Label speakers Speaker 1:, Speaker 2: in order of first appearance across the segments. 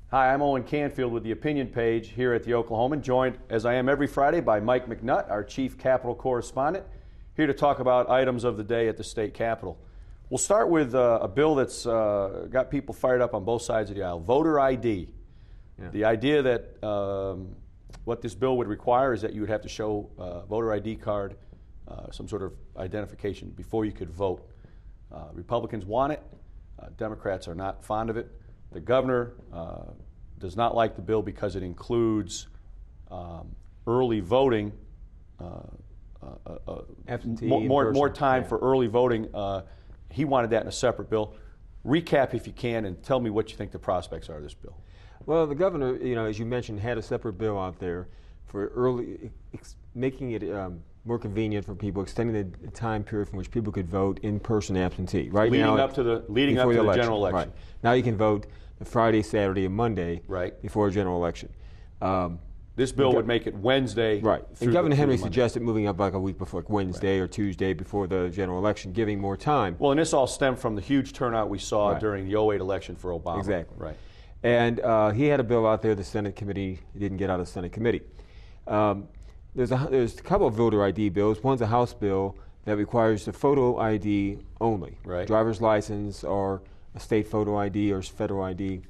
Speaker 1: Hi, I'm Owen Canfield with the Opinion Page here at the Oklahoman, joined as I am every Friday by Mike McNutt, our Chief Capitol Correspondent, here to talk about items of the day at the state capitol. We'll start with a bill that's got people fired up on both sides of the aisle, voter ID. Yeah. The idea that what this bill would require is that you would have to show a voter ID card, some sort of identification before you could vote. Republicans want it. Democrats are not fond of it. The governor does not like the bill because it includes early voting, more time for early voting. He wanted that in a separate bill. Recap, if you can, and tell me what you think the prospects are of this bill.
Speaker 2: Well, the governor, as you mentioned, had a separate bill out there for making it more convenient for people, extending the time period from which people could vote in person absentee. Right
Speaker 1: leading
Speaker 2: now,
Speaker 1: up to the general election.
Speaker 2: Right. Now you can vote the Friday, Saturday, and Monday before a general election.
Speaker 1: This bill would make it Wednesday.
Speaker 2: Right. And Governor Henry suggested moving up like a week before, like Wednesday or Tuesday before the general election, giving more time.
Speaker 1: Well, and this all stemmed from the huge turnout we saw during the 2008 election for Obama.
Speaker 2: Exactly.
Speaker 1: Right.
Speaker 2: And he had a bill out there. The Senate committee didn't get out of the Senate committee. There's a couple of voter ID bills. One's a House bill that requires the photo ID only, driver's license or a state photo ID or federal ID,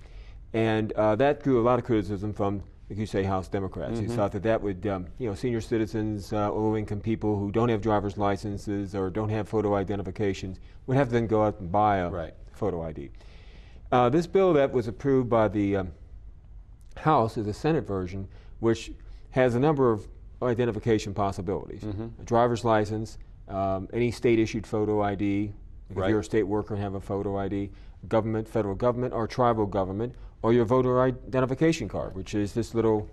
Speaker 2: and that drew a lot of criticism from, like you say, House Democrats. Who thought that would, senior citizens, low-income people who don't have driver's licenses or don't have photo identifications would have to then go out and buy a photo ID. This bill that was approved by the House is a Senate version, which has a number of identification possibilities. A driver's license, any state-issued photo ID, if you're a state worker and have a photo ID, government, federal government, or tribal government, or your voter identification card, which is this little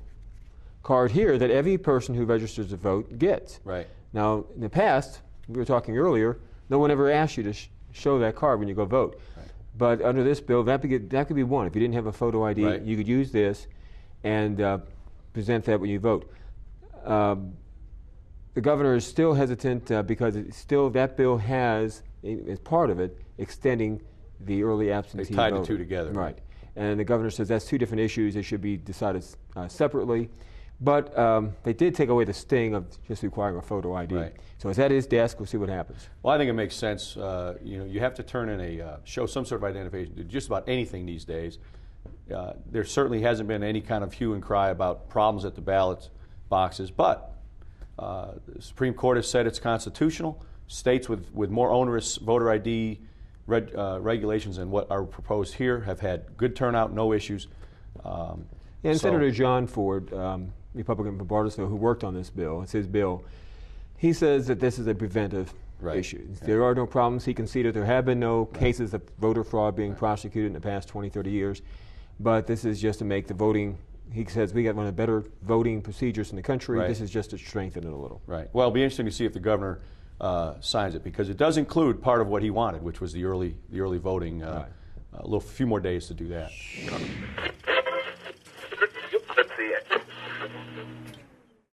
Speaker 2: card here that every person who registers to vote gets. Right. Now, in the past, we were talking earlier, no one ever asked you to show that card when you go vote. Right. But under this bill, that could be one. If you didn't have a photo ID, you could use this and present that when you vote. The governor is still hesitant because that bill has, as part of it, extending the early absentee
Speaker 1: They tied
Speaker 2: voter.
Speaker 1: the two together.
Speaker 2: Right. And the governor says that's two different issues. They should be decided separately. But they did take away the sting of just requiring a photo ID. Right. So it's at his desk. We'll see what happens.
Speaker 1: Well, I think it makes sense. You have to turn in show some sort of identification to just about anything these days. There certainly hasn't been any kind of hue and cry about problems at the ballot boxes, but the Supreme Court has said it's constitutional. States with more onerous voter ID regulations than what are proposed here have had good turnout, no issues.
Speaker 2: And Senator John Ford, Republican from Bartlesville, who worked on this bill, it's his bill, he says that this is a preventive issue. There are no problems. He conceded there have been no cases of voter fraud being prosecuted in the past 20, 30 years, but this is just to make the voting, he says we got one of the better voting procedures in the country. This is just to strengthen it a little. Right.
Speaker 1: Well, it'll be interesting to see if the governor signs it, because it does include part of what he wanted, which was the early voting. A few more days to do that.